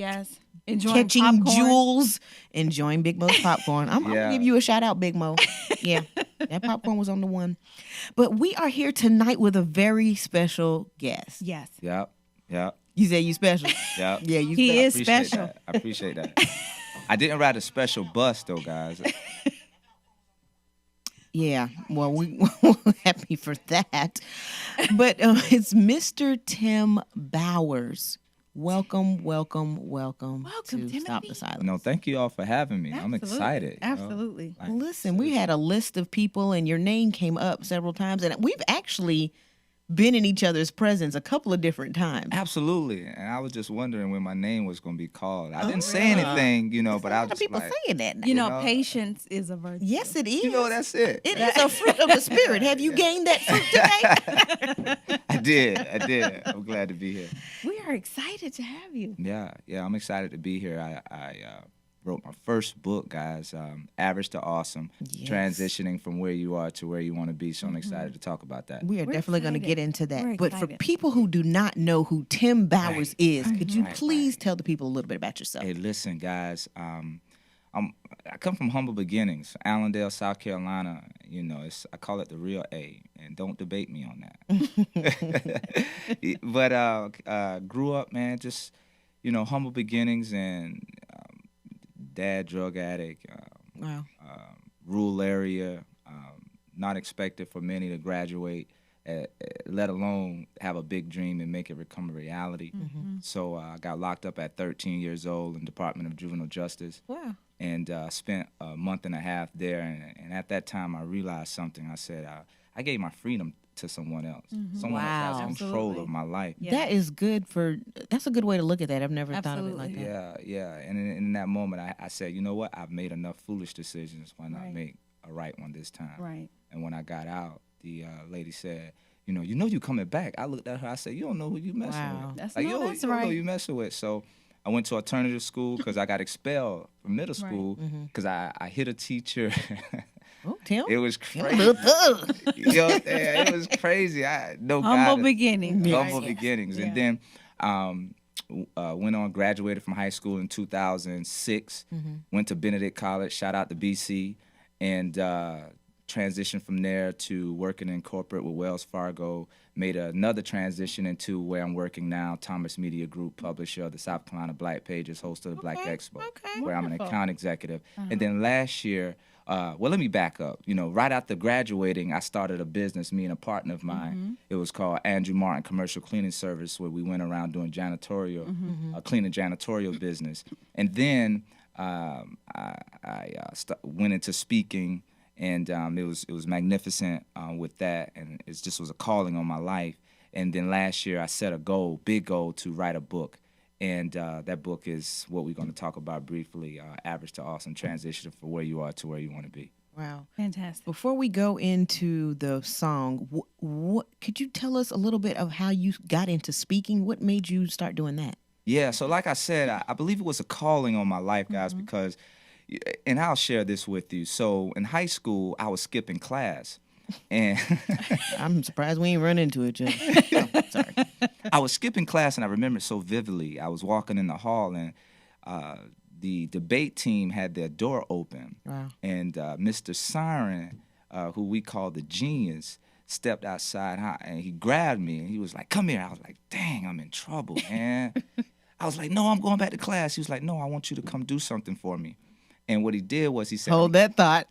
Yes. Enjoying catching popcorn. jewels, enjoying Big Mo's popcorn. I'm going to give you a shout out, Big Mo. Yeah, that popcorn was on the one. But we are here tonight with a very special guest. Yes. Yep. You say you special? Yep. Yeah, you He is Appreciate special. that. I appreciate that. I didn't ride a special bus though, guys. Yeah, well, we're happy for that. But it's Mr. Tim Bowers. Welcome to Timothy. Stop the Silence. No, thank you all for having me. I'm excited. Absolutely. Listen, we had a list of people, and your name came up several times, and we've actually been in each other's presence a couple of different times. Absolutely. And I was just wondering when my name was going to be called. I didn't say anything, but I was just people like, saying that now. You know, patience is a virtue. Yes, it is. that's it. It is a fruit of the spirit. Have you gained that fruit today? I did. I'm glad to be here. We are excited to have you. Yeah, I'm excited to be here. I wrote my first book, guys, Average to Awesome, transitioning from where you are to where you want to be. So I'm excited to talk about that. We're definitely going to get into that. We're But for excited. people who do not know who Tim Bowers is, could you Right, please tell the people a little bit about yourself? Hey, listen, guys. I come from humble beginnings, Allendale, South Carolina. I call it the real A, and don't debate me on that. But grew up, man, just humble beginnings, and dad drug addict. Wow. Rural area. Not expected for many to graduate, let alone have a big dream and make it become a reality. So I got locked up at 13 years old in Department of Juvenile Justice. Wow. And spent a month and a half there. And at that time, I realized something. I said, I gave my freedom to someone else. Someone else has control of my life. Yeah. That is that's a good way to look at that. I've never thought of it like Absolutely. that. Yeah. And in that moment, I said, you know what? I've made enough foolish decisions. Why not make a right one this time? Right. And when I got out, the lady said, you coming back. I looked at her. I said, you don't know who you messing with. That's Like, no, you that's don't know right. who you messing with. So I went to alternative school because I got expelled from middle school because I hit a teacher. Oh, Tim. It was You're a crazy. little thug. It was crazy. No Humble guidance. beginnings. Humble Right. beginnings. And then went on, graduated from high school in 2006, went to Benedict College, shout out to BC, and transitioned from there to working in corporate with Wells Fargo, made another transition into where I'm working now, Thomas Media Group, publisher of the South Carolina Black Pages, host of the Black Expo, where I'm an account executive. And then last year, let me back up. Right after graduating, I started a business, me and a partner of mine. It was called Andrew Martin Commercial Cleaning Service, where we went around doing janitorial, cleaning janitorial business. And then I went into speaking, and it was magnificent with that, and it just was a calling on my life. And then last year, I set a big goal, to write a book. And that book is what we're going to talk about briefly, Average to Awesome, Transition from where you are to where you want to be. Wow. Fantastic. Before we go into the song, what could you tell us a little bit of how you got into speaking? What made you start doing that? Yeah, so like I said, I believe it was a calling on my life, guys, because, and I'll share this with you. So in high school, I was skipping class. And I'm surprised we ain't run into each other. Oh, sorry. I was skipping class, and I remember it so vividly. I was walking in the hall, and the debate team had their door open. Wow. And Mr. Siren, who we call the genius, stepped outside, and he grabbed me, and he was like, come here. I was like, dang, I'm in trouble, man. I was like, no, I'm going back to class. He was like, no, I want you to come do something for me. And what he did was he said, Hold that thought.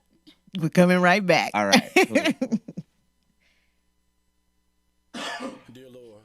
We're coming right back. all right. Dear Lord,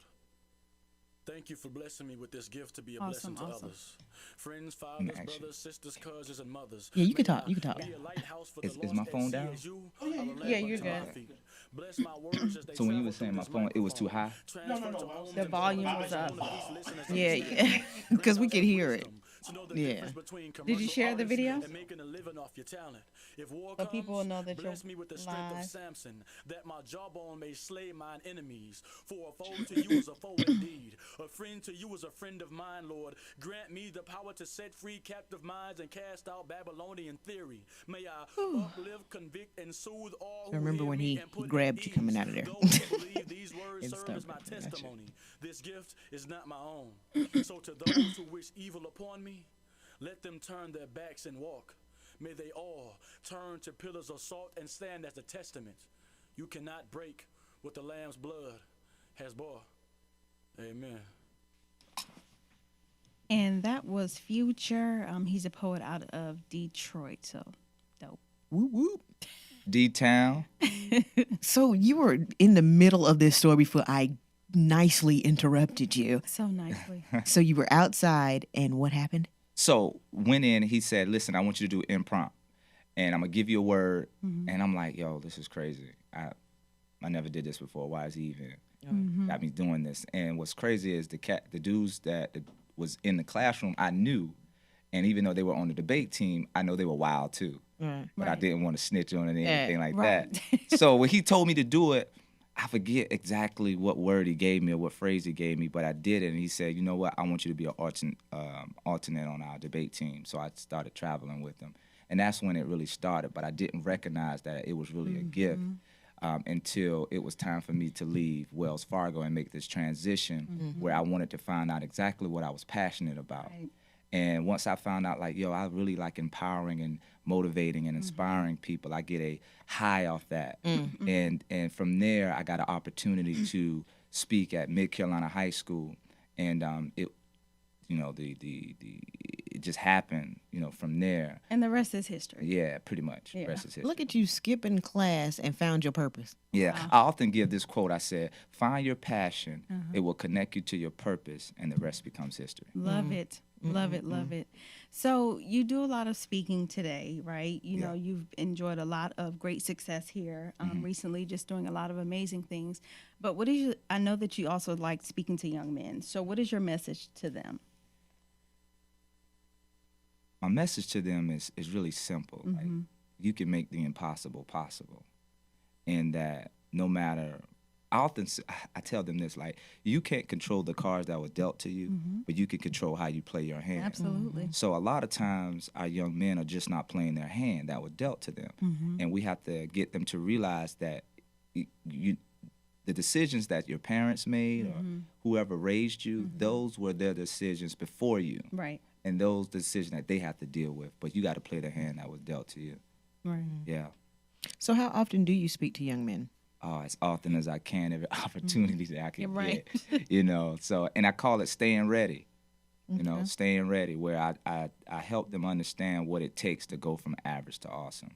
thank you for blessing me with this gift to be a Awesome, blessing to awesome. others. Friends, fathers, Action. brothers, sisters, cousins, and mothers. Yeah, you can May talk, you can talk. I be a lighthouse for the Is lost my at phone sea down? as you are a lamp Yeah, you're unto my good. feet. Bless my words as they So when you travel were saying through my this phone, it was too microphone. high? Transfer to homes The and volume homes was and up. one of these listeners Yeah, yeah. Because we could hear it. to know the Yeah. difference between Did you commercial share the artists video? and making a living off your talent. If war So people will know that bless you're me with the strength live. of Samson, that my jawbone may slay mine enemies. For a foe to you is a foe indeed. A friend to you is a friend of mine, Lord. Grant me the power to set free captive minds and cast out Babylonian theory. May I uplift, convict, and soothe all who remember hear when me he and put grabbed at you coming ease out of there. those who believe these words And serve stuff as my like that. testimony. This gift is not my own. So to those who wish evil upon me, let them turn their backs and walk. May they all turn to pillars of salt and stand as a testament. You cannot break what the Lamb's blood has bought. Amen. And that was Future. He's a poet out of Detroit, so dope. Whoop, whoop. D-Town. So you were in the middle of this story before I nicely interrupted you. So nicely. So you were outside, and what happened? So went in, he said, listen, I want you to do impromptu, and I'm going to give you a word. And I'm like, yo, this is crazy. I never did this before. Why is he even got me doing this? And what's crazy is the dudes that was in the classroom, I knew. And even though they were on the debate team, I know they were wild too. Right. But I Right. didn't want to snitch on it or anything like Right. that. So when he told me to do it, I forget exactly what word he gave me or what phrase he gave me, but I did it. And he said, you know what, I want you to be an alternate on our debate team. So I started traveling with him. And that's when it really started. But I didn't recognize that it was really a gift until it was time for me to leave Wells Fargo and make this transition where I wanted to find out exactly what I was passionate about. Right. And once I found out, like, yo, I really like empowering and motivating and inspiring people. I get a high off that. And from there, I got an opportunity to speak at Mid Carolina High School. And it, you know, it just happened, you know, from there. And the rest is history. Yeah, pretty much. Yeah. Rest is history. Look at you skipping class and found your purpose. Yeah, I often give this quote. I said, find your passion. It will connect you to your purpose, and the rest becomes history. Love it. Love it. Love it. So you do a lot of speaking today, right? You know, you've enjoyed a lot of great success here recently, just doing a lot of amazing things. But what is your, I know that you also like speaking to young men. So what is your message to them? My message to them is really simple. Like, you can make the impossible possible. And that no matter, I tell them this, like, you can't control the cards that were dealt to you, but you can control how you play your hand. Absolutely. So a lot of times our young men are just not playing their hand that was dealt to them. And we have to get them to realize that the decisions that your parents made or whoever raised you, those were their decisions before you. Right. And those decisions that they have to deal with. But you got to play the hand that was dealt to you. Right. Yeah. So how often do you speak to young men? As often as I can, every opportunity that I can You're right. get. You know, so, and I call it staying ready. You know, staying ready, where I help them understand what it takes to go from average to awesome.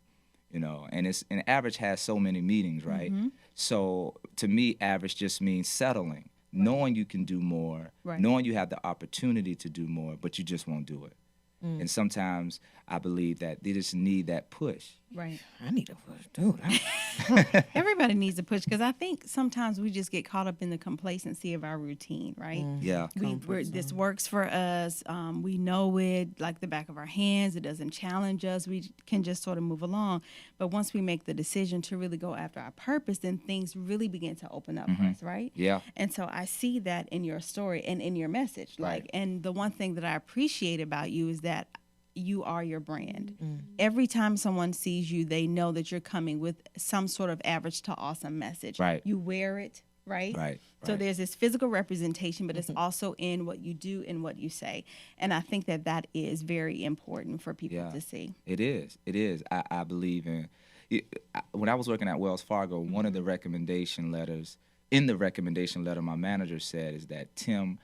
You know, and average has so many meanings, right? So to me, average just means settling, knowing you can do more, knowing you have the opportunity to do more, but you just won't do it. And sometimes I believe that they just need that push. Right. I need a push, dude. Everybody needs a push because I think sometimes we just get caught up in the complacency of our routine, right? Yeah. This works for us. We know it like the back of our hands. It doesn't challenge us. We can just sort of move along. But once we make the decision to really go after our purpose, then things really begin to open up for us, right? Yeah. And so I see that in your story and in your message. Right. And the one thing that I appreciate about you is that you are your brand. Every time someone sees you, they know that you're coming with some sort of average to awesome message. Right. You wear it, right? Right. So right. there's this physical representation, but it's also in what you do and what you say. And I think that is very important for people to see. It is. It is. I believe in it. When I was working at Wells Fargo, one of the recommendation letters, in the recommendation letter my manager said is that Tim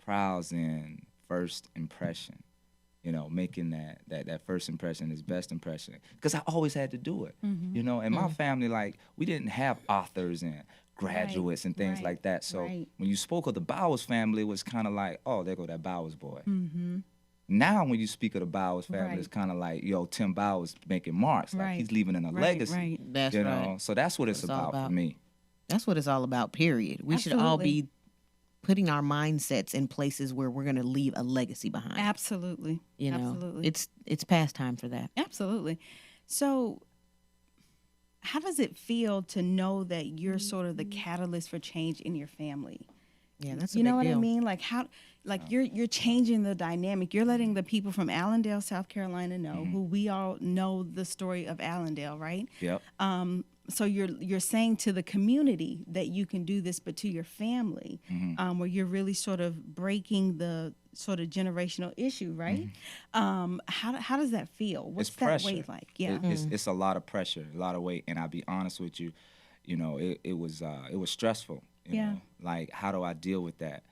prowls in first impression. You know, making that first impression his best impression. Because I always had to do it. You know, and my family, like, we didn't have authors and graduates and things like that. So when you spoke of the Bowers family, it was kind of like, oh, there go that Bowers boy. Now when you speak of the Bowers family, it's kind of like, yo, Tim Bowers making marks. Like, he's leaving in a legacy. Right. That's you right. know, so that's what it's about for me. That's what it's all about, period. We should all Absolutely. be putting our mindsets in places where we're going to leave a legacy behind. Absolutely. You know, Absolutely. it's past time for that. Absolutely. So how does it feel to know that you're sort of the catalyst for change in your family? Yeah, that's a You know big what deal. I mean? Like you're changing the dynamic. You're letting the people from Allendale, South Carolina know who we all know the story of Allendale, right? Yep. so you're saying to the community that you can do this, but to your family, where you're really sort of breaking the sort of generational issue, right? How does that feel? What's It's that pressure. weight like? Yeah. It's a lot of pressure, a lot of weight, and I'll be honest with you, it was stressful. You Yeah. know, like how do I deal with that?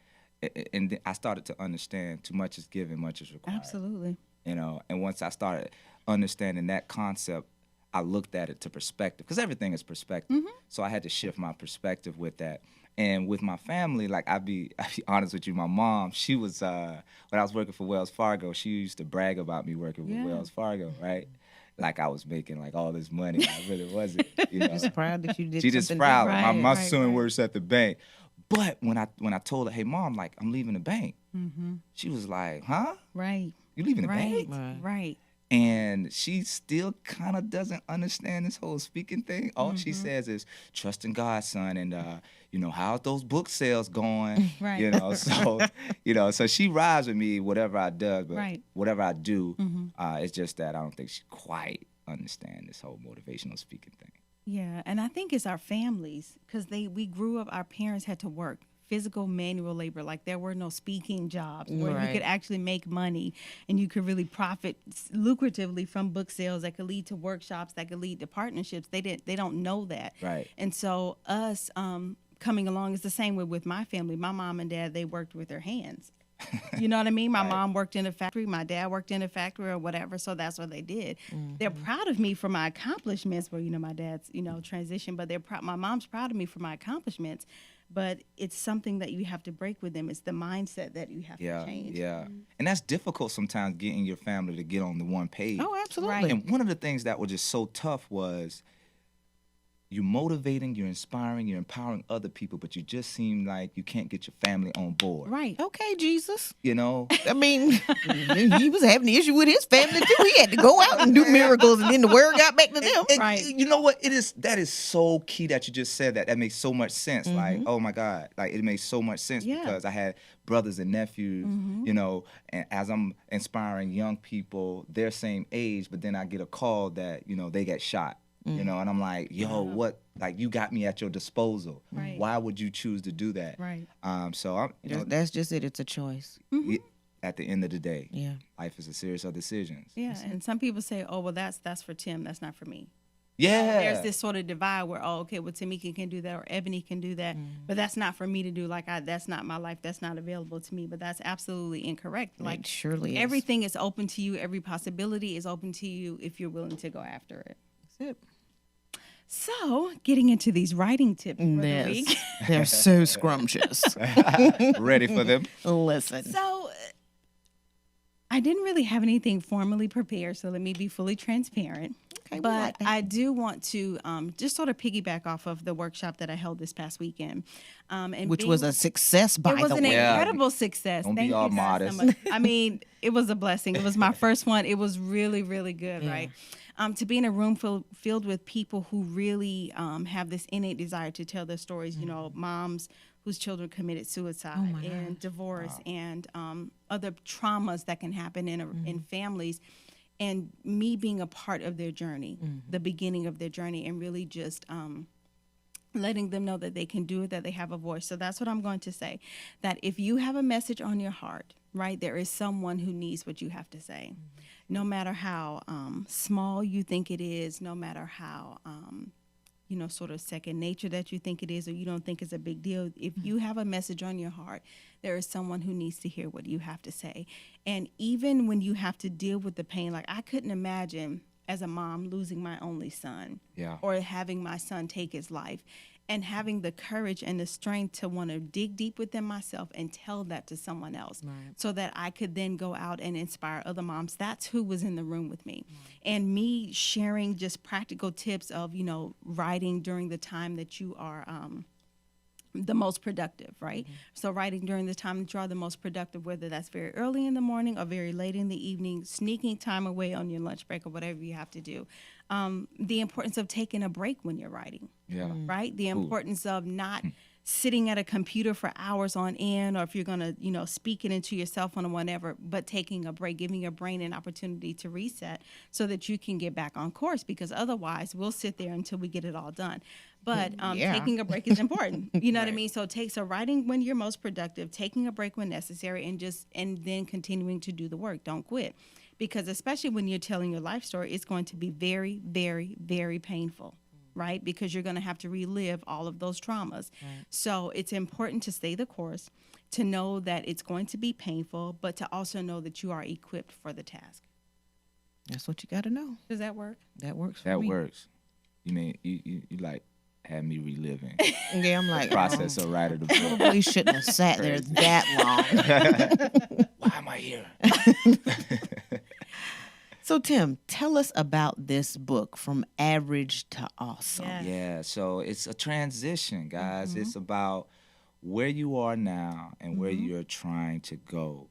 And then I started to understand too much is given, much is required. Absolutely. And once I started understanding that concept, I looked at it to perspective, because everything is perspective. So I had to shift my perspective with that. And with my family, like I'll be honest with you, my mom, she was when I was working for Wells Fargo, she used to brag about me working with Wells Fargo, right? Like I was making like all this money. I really wasn't. Just proud that you did She just something proud. different. My son works at the bank. But when I told her, hey mom, like I'm leaving the bank, she was like, huh? Right. You leaving the Right. bank? Right. And she still kind of doesn't understand this whole speaking thing. All she says is, trust in God, son, and how's those book sales going? Right. So she rides with me whatever I do, but Right. whatever I do, it's just that I don't think she quite understand this whole motivational speaking thing. Yeah, and I think it's our families, because we grew up, our parents had to work physical manual labor. Like there were no speaking jobs where you could actually make money and you could really profit lucratively from book sales that could lead to workshops, that could lead to partnerships. They don't know that. Right. And so us coming along is the same way with my family. My mom and dad, they worked with their hands. You know what I mean? My mom worked in a factory, my dad worked in a factory or whatever, so that's what they did. They're proud of me for my accomplishments. Well, my dad's, transition, but my mom's proud of me for my accomplishments. But it's something that you have to break with them. It's the mindset that you have to change. Yeah, and that's difficult sometimes, getting your family to get on the one page. Oh, absolutely. Right. And one of the things that was just so tough was you're motivating, you're inspiring, you're empowering other people, but you just seem like you can't get your family on board. Right. Okay, Jesus. I mean, he was having an issue with his family too. He had to go out and do miracles, and then the word got back to them. Right. You know what? That is so key that you just said that. That makes so much sense. Like, oh my God. Like, it makes so much sense because I had brothers and nephews, and as I'm inspiring young people, their same age, but then I get a call that, they get shot. And I'm like, yo, what? Like, you got me at your disposal. Right. Why would you choose to do that? Right. So I'm, That's just it. It's a choice. at the end of the day, Yeah. life is a series of decisions. Yeah. And some people say, oh, well, that's for Tim. That's not for me. Yeah. There's this sort of divide where, well, Tamika can do that or Ebony can do that, but that's not for me to do. Like, that's not my life. That's not available to me. But that's absolutely incorrect. Like, It surely is. everything is open to you. Every possibility is open to you if you're willing to go after it. That's it. So, getting into these writing tips for the week. They're so scrumptious. Ready for them? Listen. So, I didn't really have anything formally prepared, so let me be fully transparent. Okay, we But like that. I do want to just sort of piggyback off of the workshop that I held this past weekend. And Which was a success, by It was the an way. incredible success. Don't be Thank all you guys modest. so much. I mean, it was a blessing. It was my first one. It was really, really good, right? To be in a room filled with people who really have this innate desire to tell their stories, moms whose children committed suicide and divorce and other traumas that can happen in families. And me being a part of their journey, the beginning of their journey, and really just letting them know that they can do it, that they have a voice. So that's what I'm going to say, that if you have a message on your heart, right, there is someone who needs what you have to say. No matter how small you think it is, no matter how, sort of second nature that you think it is, or you don't think it's a big deal. If you have a message on your heart, there is someone who needs to hear what you have to say. And even when you have to deal with the pain, like I couldn't imagine as a mom losing my only son or having my son take his life, and having the courage and the strength to want to dig deep within myself and tell that to someone else so that I could then go out and inspire other moms. That's who was in the room with me. And me sharing just practical tips of, writing during the time that you are the most productive, right? So writing during the time that you are the most productive, whether that's very early in the morning or very late in the evening, sneaking time away on your lunch break or whatever you have to do. The importance of taking a break when you're writing, right? The importance of not sitting at a computer for hours on end, or if you're going to, speak it into your cell phone or whatever, but taking a break, giving your brain an opportunity to reset so that you can get back on course, because otherwise we'll sit there until we get it all done. But Yeah. taking a break is important. You know what I mean? So writing when you're most productive, taking a break when necessary, and then continuing to do the work. Don't quit. Because especially when you're telling your life story, it's going to be very, very, very painful, right? Because you're going to have to relive all of those traumas. Right. So it's important to stay the course, to know that it's going to be painful, but to also know that you are equipped for the task. That's what you got to know. Does that work? That works for That me. works. You mean you like had me reliving Yeah, I'm like, process of writing the book. probably shouldn't have sat there that long. Why am I here? So, Tim, tell us about this book, From Average to Awesome. Yes. Yeah, so it's a transition, guys. It's about where you are now and where you're trying to go.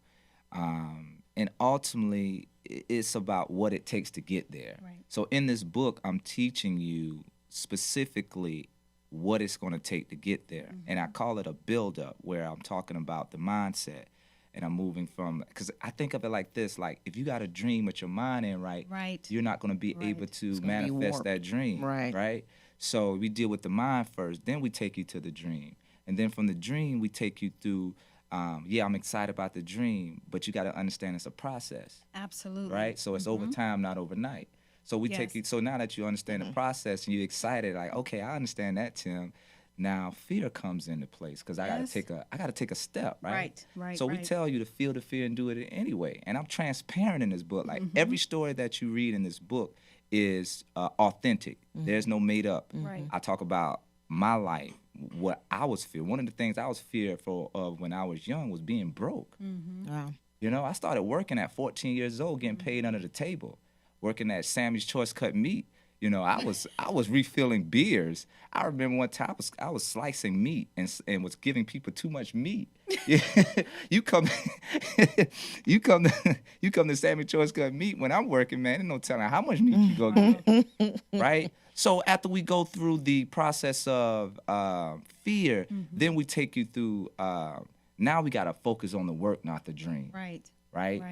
And ultimately, it's about what it takes to get there. Right. So in this book, I'm teaching you specifically what it's going to take to get there. And I call it a build-up, where I'm talking about the mindset. And I'm moving from, because I think of it like this, like if you got a dream with your mind in right, you're not going to be able to gonna be manifest warped. that dream, Right. So we deal with the mind first, then we take you to the dream. And then from the dream, we take you through, I'm excited about the dream, but you got to understand it's a process, Absolutely. right? So it's over time, not overnight. So we take you, so now that you understand the process and you're excited, like, okay, I understand that, Tim. Now fear comes into place, because I gotta take a step, right? Right. So we tell you to feel the fear and do it anyway. And I'm transparent in this book. Like every story that you read in this book is authentic. There's no made up. Right. I talk about my life, what I was fearing. One of the things I was fearful of when I was young was being broke. Wow. You know, I started working at 14 years old, getting paid under the table, working at Sammy's Choice Cut Meat. You know, I was refilling beers. I remember one time I was slicing meat and was giving people too much meat. you come to Sammy's Choice Cut Meat when I'm working, man. There's no telling how much meat you go get, right? So after we go through the process of fear, then we take you through. Now we gotta focus on the work, not the dream. Right.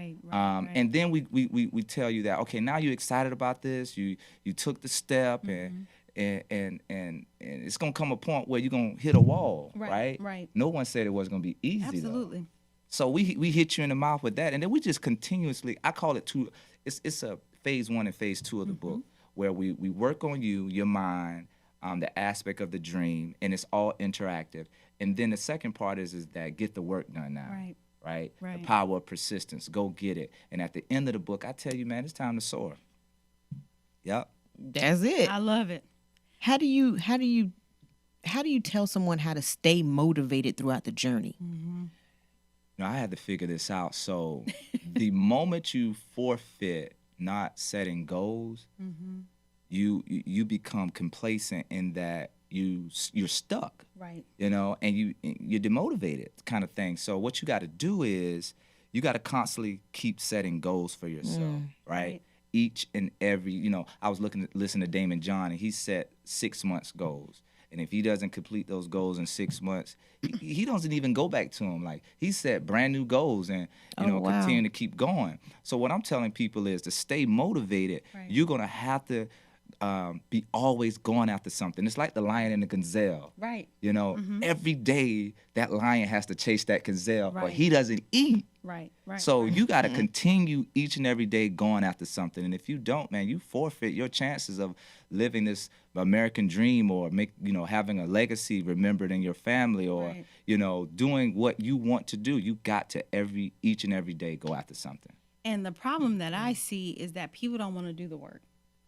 And then we tell you that, okay, now you're excited about this. You took the step, and it's gonna come a point where you're gonna hit a wall, right? Right. No one said it was gonna be easy. Absolutely. Though. So we hit you in the mouth with that, and then we just continuously. I call it two. It's a phase 1 and phase 2 of the book, where we work on you, your mind, the aspect of the dream, and it's all interactive. And then the second part is that get the work done now. Right? The power of persistence. Go get it. And at the end of the book, I tell you, man, it's time to soar. Yep. That's it. I love it. How do you tell someone how to stay motivated throughout the journey? You know, I had to figure this out. So the moment you forfeit not setting goals, you become complacent in that you're stuck. Right. You know, and you're demotivated kind of thing. So what you got to do is you got to constantly keep setting goals for yourself, right? Each and every, you know, I was listening to Damon John, and he set 6 months goals. And if he doesn't complete those goals in 6 months, he doesn't even go back to them. Like, he set brand new goals and, continue to keep going. So what I'm telling people is to stay motivated, you're going to have to be always going after something. It's like the lion and the gazelle. Right. You know, every day that lion has to chase that gazelle, or Right. he doesn't eat. Right. So you got to continue each and every day going after something. And if you don't, man, you forfeit your chances of living this American dream, or having a legacy remembered in your family, or, doing what you want to do. You got to each and every day go after something. And the problem that I see is that people don't want to do the work.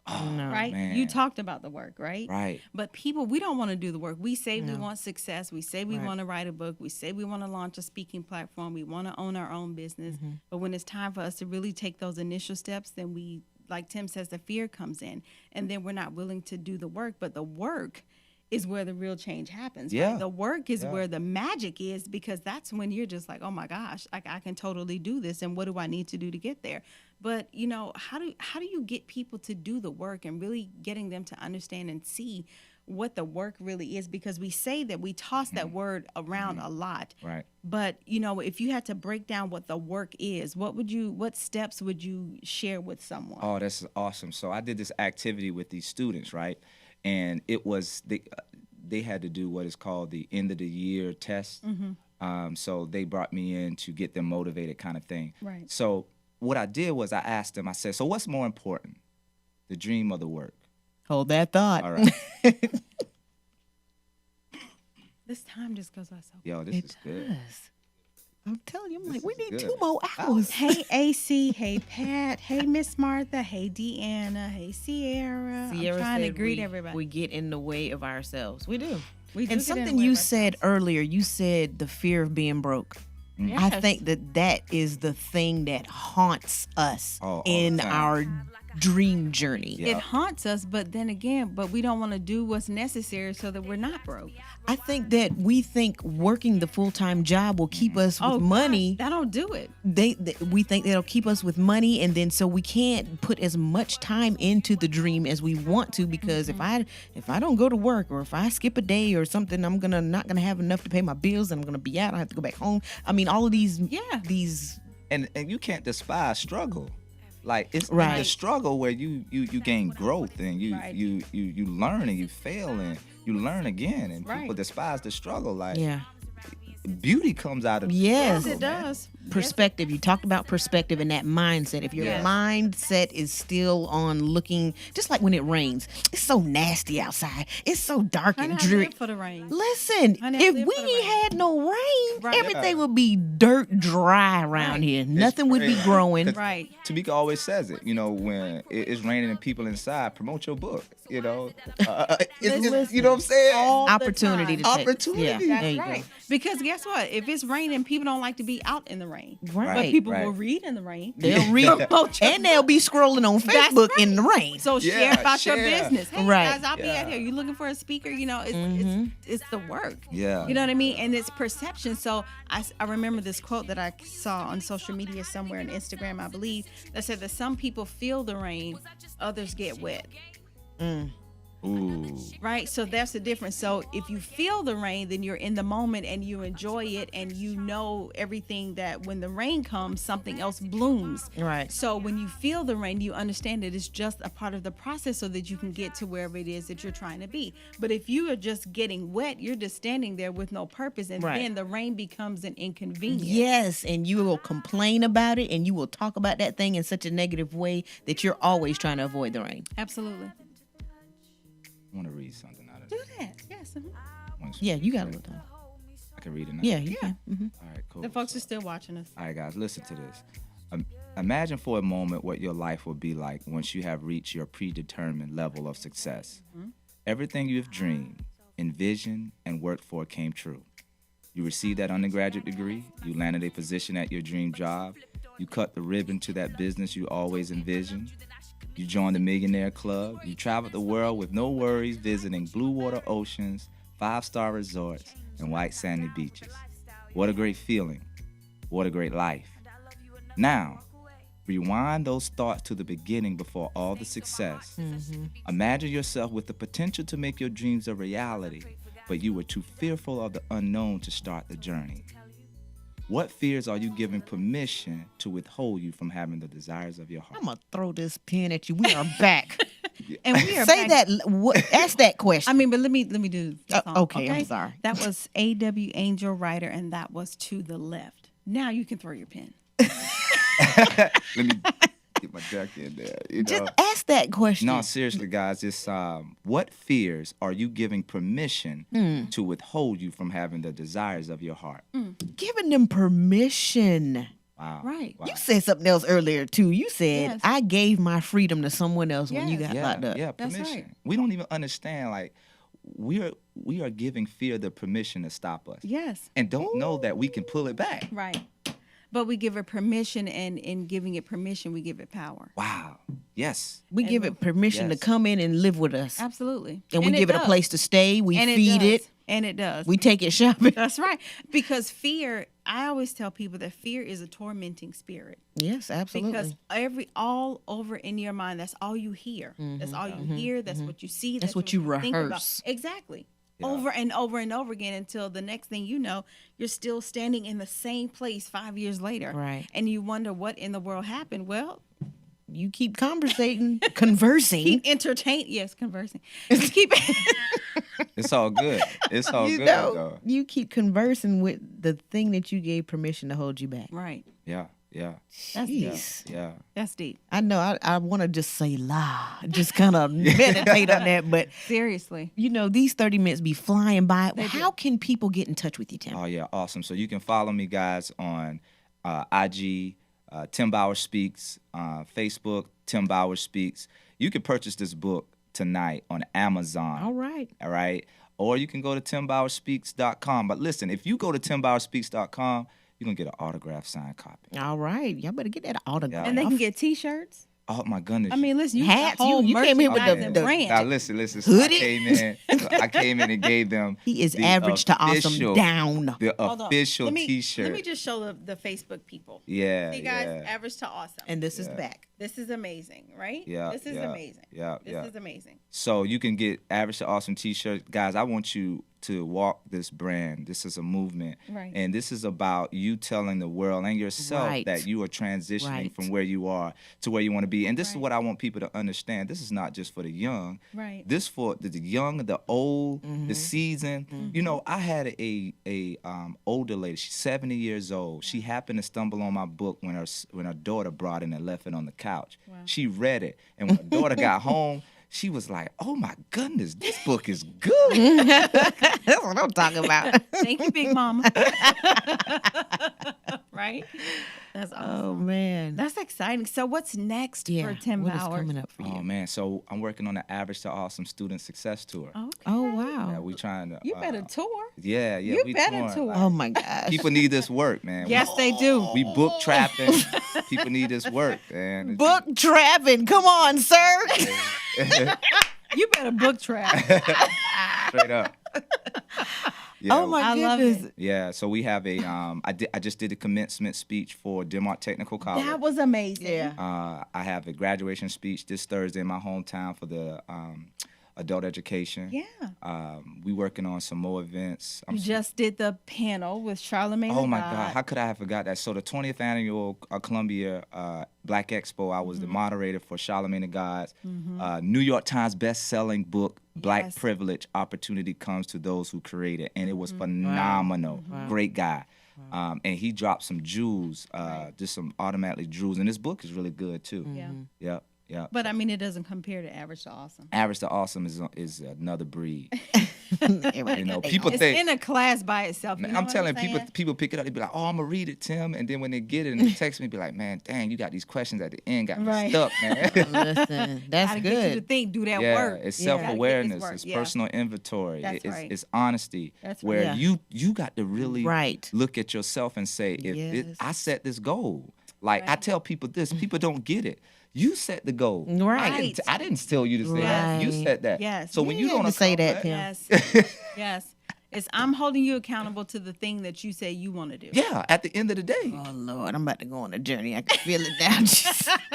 No. Right? man. You talked about the work, right? Right. But people, we don't want to do the work. We say we No. want success. We say we Right. want to write a book. We say we want to launch a speaking platform. We want to own our own business. But when it's time for us to really take those initial steps, then we, like Tim says, the fear comes in. And then we're not willing to do the work. But the work is where the real change happens. Yeah. Right? The work is Yeah. where the magic is, because that's when you're just like, oh my gosh, I can totally do this. And what do I need to do to get there? But, how do you get people to do the work, and really getting them to understand and see what the work really is, because we say that we toss that word around a lot. Right. But, if you had to break down what the work is, what steps would you share with someone? Oh, that's awesome. So I did this activity with these students, right? And it was they had to do what is called the end of the year test. So they brought me in to get them motivated, kind of thing. Right. So what I did was I asked them, I said, so what's more important, the dream or the work? Hold that thought. All right. This time just goes by so fast. Yo, this is good. Yes. I'm telling you, I'm like, This we is need good. 2 more hours. Hey, AC. Hey, Pat. Hey, Miss Martha. Hey, Deanna. Hey, Sierra. Sierra I'm trying to said greet everybody. We get in the way of ourselves. We do. We do And get in the something way you of said earlier, you said the fear of being broke. I Yes. think that is the thing that haunts us all in the time. our dream journey. Yeah. It haunts us, but then again, we don't want to do what's necessary so that we're not broke. I think that we think working the full-time job will keep us with money. God, that don't do it. We think that'll keep us with money, and then so we can't put as much time into the dream as we want to, because if I don't go to work, or if I skip a day or something, I'm not gonna have enough to pay my bills, and I'm gonna be out. I have to go back home. I mean, all of these And you can't despise struggle. Like it's in Right. the struggle where you gain growth, and you Right. you learn, and you fail, and you learn again, and Right. people despise the struggle. Like yeah. beauty comes out of the Yes. struggle, It man. does. Perspective. You talked about perspective and that mindset. If your Yes. mindset is still on looking, just like when it rains, it's so nasty outside. It's so dark Honey, and I dreary. live for the rain. Listen, Honey, I if live we for the ain't rain. had no rain, Right. everything would be dirt dry around Right. here. Nothing would be crazy. growing. Right. Tamika always says it, when it's raining and people inside, promote your book, you know what I'm saying? All the Opportunity to time. take. Opportunity. Yeah, That's there you right. go. Because guess what? If it's raining, people don't like to be out in the rain. Right. But people right. will read in the rain. They'll read and they'll be scrolling on That's Facebook in the rain. So share Yeah, about your share. business. Hey Right. guys, I'll be Yeah. out here. You looking for a speaker? It's the work. Yeah. You know what I mean? And it's perception. So I remember this quote that I saw on social media somewhere on Instagram, I believe, that said that some people feel the rain, others get wet. Ooh. Right? So that's the difference. So if you feel the rain, then you're in the moment and you enjoy it, and you know everything that when the rain comes, something else blooms. Right. So when you feel the rain, you understand that it's just a part of the process so that you can get to wherever it is that you're trying to be. But if you are just getting wet, you're just standing there with no purpose, and Right. then the rain becomes an inconvenience. Yes, and you will complain about it, and you will talk about that thing in such a negative way that you're always trying to avoid the rain. Absolutely. I want to read something out of Do this. that. Yes. Yeah, you got a little time. I can read it now. Yeah, you can. All right, cool. The folks are still watching us. All right, guys, listen to this. Imagine for a moment what your life will be like once you have reached your predetermined level of success. Everything you have dreamed, envisioned, and worked for came true. You received that undergraduate degree. You landed a position at your dream job. You cut the ribbon to that business you always envisioned. You joined the Millionaire Club. You traveled the world with no worries, visiting blue water oceans, 5-star resorts, and white sandy beaches. What a great feeling. What a great life. Now, rewind those thoughts to the beginning before all the success. Imagine yourself with the potential to make your dreams a reality, but you were too fearful of the unknown to start the journey. What fears are you giving permission to withhold you from having the desires of your heart? I'm gonna throw this pen at you. We are back. And we are Say back. that. Ask that question. I mean, but let me do the song, okay, I'm sorry. That was A.W. Angel Writer, and that was To the Left. Now you can throw your pen. Let me get my duck in there. Just ask that question. No, seriously, guys. It's what fears are you giving permission to withhold you from having the desires of your heart? Giving them permission. Wow. Right. Wow. You said something else earlier too. You said Yes. I gave my freedom to someone else when you Yes. got Yeah, locked up. yeah, That's permission. right. We don't even understand. Like we are giving fear the permission to stop us, Yes. and don't know that we can pull it back. Right. But we give it permission, and in giving it permission, we give it power. Wow. Yes. We give it permission to Yes. come in and live with us. Absolutely. And we give it a does. place to stay. We And feed does. it. And it does. We take it shopping. That's right. Because fear, I always tell people that fear is a tormenting spirit. Yes, absolutely. Because all over in your mind, that's all you hear. That's all you hear. That's what you see. That's what you think about. rehearse. Exactly. Yeah. Over and over and over again until the next thing you know, you're still standing in the same place 5 years later. Right. And you wonder what in the world happened. Well, You keep conversating, conversing. keep entertain. Yes, conversing. You keep. It's all good. It's all You good know, though. you keep conversing with the thing that you gave permission to hold you back. Right. Yeah. Yeah. That's deep. Jeez. Yeah. That's deep. I know. I want to just say la, just kind of meditate on that. But Seriously. you know, these 30 minutes be flying by. How can people get in touch with you, Tim? Oh yeah, awesome. So you can follow me guys on IG, Tim Bauer Speaks, Facebook, Tim Bauer Speaks. You can purchase this book tonight on Amazon. All right. All right. Or you can go to timbowerspeaks.com. But listen, if you go to timbowerspeaks.com, you're going to get an autographed signed copy. All right. Y'all better get that autograph. And they can get T-shirts. Oh, my goodness. I mean, listen, you Hats, got whole you came in with the- merchandising the- brand. Now, listen. So Hoodie? I came in and gave them He is the average to awesome official- down. The Hold on. official Let me- T-shirt. Let me just show the Facebook people. Yeah, See, guys, yeah. average to awesome. And this is back. This is amazing, right? Yeah, This is yeah, amazing. yeah, This yeah. is amazing. So you can get Average to Awesome T-shirt. Guys, I want you to walk this brand. This is a movement. Right. And this is about you telling the world and yourself Right. that you are transitioning Right. from where you are to where you want to be. And this is Right. what I want people to understand. This is not just for the young. Right. This for the young, the old, the seasoned. You know, I had a older lady. She's 70 years old. She happened to stumble on my book when her daughter brought it and left it on the couch. She read it, and when her daughter got home, she was like, "Oh my goodness, this book is good." That's what I'm talking about. Thank you, Big Mama. Right? That's awesome. Oh, man. That's exciting. So what's next for Tim what is Bauer? coming up for you? Oh man, so I'm working on the Average to Awesome Student Success Tour. Okay. Oh, wow. Yeah, we trying to. You better tour. Yeah, You we better touring. tour. Oh, my gosh. People need this work, man. Yes, they do. We book trapping. People need this work, man. Book trapping. Come on, sir. You better book trap. Straight up. Yeah, Oh, my I love goodness. it. Yeah, so we have a I just did a commencement speech for Denmark Technical College. That was amazing. Yeah. I have a graduation speech this Thursday in my hometown for the adult education. Yeah. We working on some more events. You just did the panel with Charlemagne. Oh the my God. God! How could I have forgot that? So the 20th annual Columbia Black Expo, I was the moderator for Charlemagne the God's New York Times best-selling book, Black Yes. Privilege: Opportunity Comes to Those Who Create It, and it was phenomenal. Great guy. And he dropped some jewels, just some automatically jewels, and this book is really good too. Yeah. Yep. Yeah. But I mean, it doesn't compare to Average to Awesome. Average to Awesome is another breed. Everybody You know, got their people own. It's think. in a class by itself. You know I'm what telling saying? people pick it up. They be like, "Oh, I'm gonna read it, Tim," and then when they get it and they text me, be like, "Man, dang, you got these questions at the end, got me Right. stuck, man." Listen, that's Gotta get you to good. think, do that Yeah, work. it's Yeah. Gotta get this self-awareness, work. it's Yeah. personal inventory, That's it's, right. it's honesty, That's where right. Yeah. you got to really Right. look at yourself and say, Yes. I set this goal. Like I tell people this, people don't get it. You set the goal. Right. I didn't tell you to say that. You Right. said that. Yes. So when You you don't had to say accomplish that, Tim. Yes. Yes. It's I'm holding you accountable to the thing that you say you want to do. yeah, at the end of the day. Oh, Lord, I'm about to go on a journey. I can feel it now.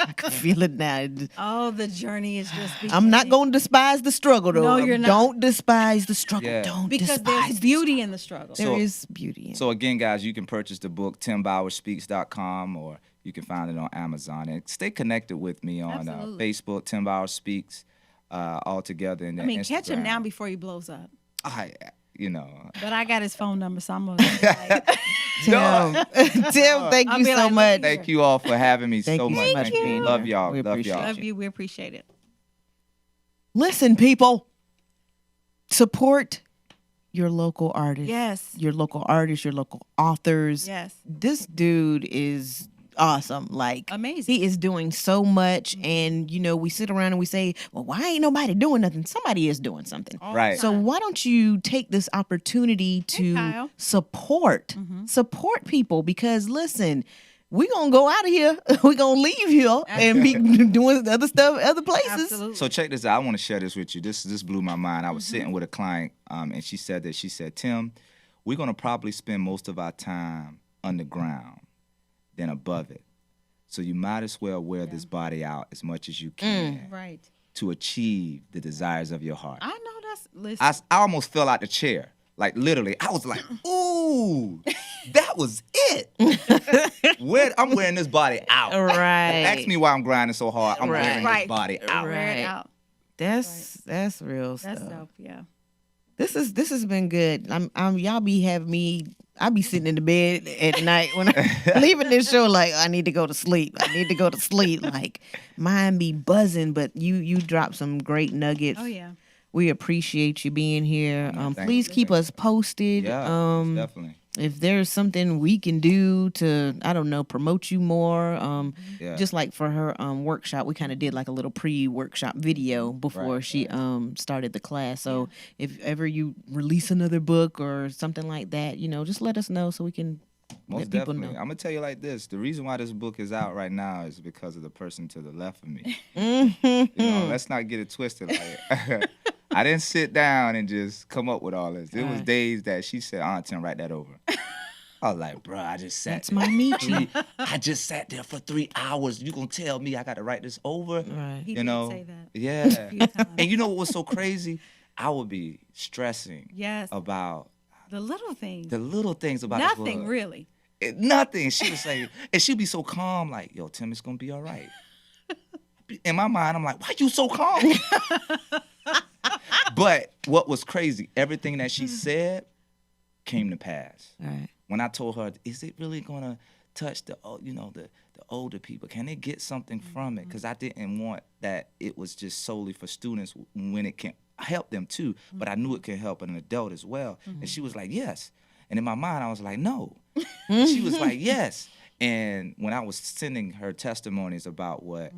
I can feel it now. Oh, the journey is just beginning. I'm not going to despise the struggle, though. No, you're not. Don't despise the struggle. Yeah. Don't because despise there's beauty in the struggle. There So- is beauty in it. So again, guys, you can purchase the book timbowerspeaks.com or you can find it on Amazon. And stay connected with me on Absolutely. Facebook, Tim Bauer Speaks, all together. And I mean, Instagram. catch him now before he blows up. You know. But I got his phone number, so I'm gonna. Like, Tim, Tim, thank I'll you be so like, much. Thank you all for having me Thank so you much. so much for being Love here. y'all. We Love appreciate y'all. love you. We appreciate it. Listen, people, support your local artists. Yes. Your local artists, your local authors. Yes. This dude is awesome. Like, Amazing. he is doing so much. And, you know, we sit around and we say, well, why ain't nobody doing nothing? Somebody is doing something. All Right. the So time. why don't you take this opportunity to Kyle. support people? Because listen, we gonna go out of here. We gonna leave here and be doing other stuff, other places. Absolutely. So check this out. I want to share this with you. This blew my mind. I was sitting with a client, and she said, Tim, we're gonna probably spend most of our time underground than above it. So you might as well wear this body out as much as you can Right. to achieve the desires of your heart. I know that's. Listen. I almost fell out the chair. Like literally, I was like, "Ooh, that was it." I'm wearing this body out. Right. Ask me why I'm grinding so hard. I'm wearing Right. this body out. Wear it Right. out. That's real That's stuff. dope. Yeah. This has been good. Y'all be having me. I be sitting in the bed at night when I'm leaving this show. Like I need to go to sleep. Like mine be buzzing. But you drop some great nuggets. Oh yeah. We appreciate you being here. Please keep us posted. Yeah, definitely. If there's something we can do to, I don't know, promote you more. Yeah. Just like for her workshop, we kind of did like a little pre-workshop video before she started the class. So if ever you release another book or something like that, just let us know so we can Most let people definitely. know. I'm gonna tell you like this: the reason why this book is out right now is because of the person to the left of me. Let's not get it twisted. Like, I didn't sit down and just come up with all this. It was days that she said, "Aunt Tim, write that over." I was like, "Bro, I just sat. That's my meat. I just sat there for 3 hours. You gonna tell me I got to write this over?" Right. He You did know? say that. Yeah. A few times. And you know what was so crazy? I would be stressing Yes. about The little things. the little things about this Nothing book. really. Nothing. She would say, and she'd be so calm, like, "Yo, Tim, it's gonna be all right." In my mind, I'm like, "Why you so calm?" But what was crazy, everything that she said came to pass. All right. When I told her, "Is it really gonna touch the older people? Can they get something from it?" Because I didn't want that it was just solely for students when it can help them too. But I knew it could help an adult as well. And she was like, "Yes." And in my mind, I was like, "No." She was like, "Yes." And when I was sending her testimonies about what,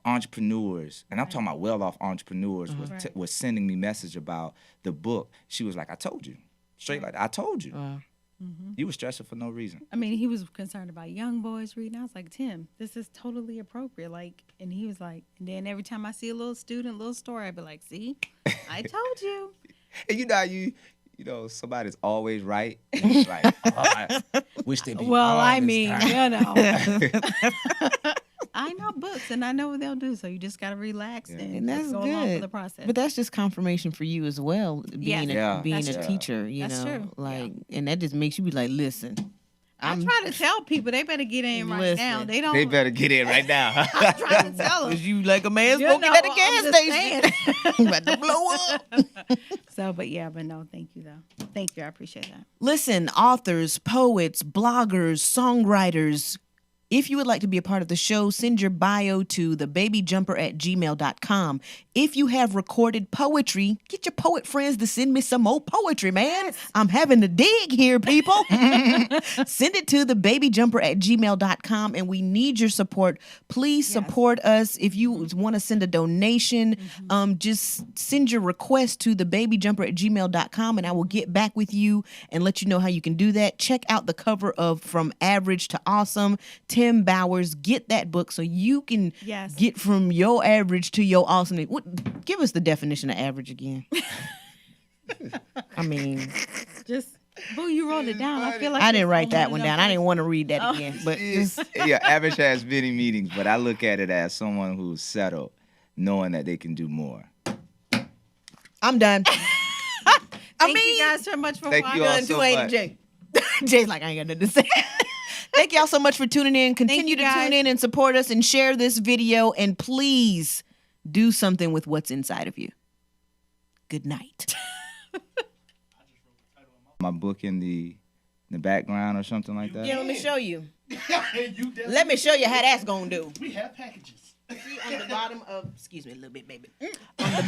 entrepreneurs, and I'm talking about well-off entrepreneurs, was sending me message about the book, she was like, "I told you." Straight like, "I told you." You were stressing for no reason. I mean, he was concerned about young boys reading. I was like, "Tim, this is totally appropriate." Like, and he was like, and then every time I see a little story, I'd be like, "See, I told you." And you know how somebody's always right. And it's like, "Oh, I wish they'd be Well, wrong I this mean, time." I know books and I know what they'll do. So you just got to relax and And that's just go along with good. the process. But that's just confirmation for you as well, being Yes. being That's a true. teacher, That's true. like, and that just makes you be like, listen, I try to tell people they better get in right now. Listen. They don't. They better get in right now. I try to tell them. Cause you like a man You smoking know, at a I'm gas just station. About to blow up. So, but no, thank you though. Thank you. I appreciate that. Listen, authors, poets, bloggers, songwriters, if you would like to be a part of the show, send your bio to thebabyjumper@gmail.com. If you have recorded poetry, get your poet friends to send me some more poetry, man. I'm having to dig here, people. Send it to thebabyjumper@gmail.com, and we need your support. Please support us. If you want to send a donation, just send your request to thebabyjumper@gmail.com, and I will get back with you and let you know how you can do that. Check out the cover of From Average to Awesome, Tim Bowers. Get that book so you can get from your average to your awesome. Give us the definition of average again. I mean, Just, boo, you wrote it down. I feel like I didn't it's write all that one one of down. them I didn't want to read that again. But just, Yeah, average has many meanings, but I look at it as someone who's settled, knowing that they can do more. I'm done. Thank you guys so much for Thank watching. you all Done so too, ain't it, much. Jay? Jay's like, I ain't got nothing to say. Thank y'all so much for tuning in. Continue to guys. tune in and support us and share this video. And please do something with what's inside of you. Good night. My book in the background or something like that. Yeah, let me show you. You Let me show you how that's going to do. We have packages. See on the bottom of, excuse me a little bit, baby. On the bottom.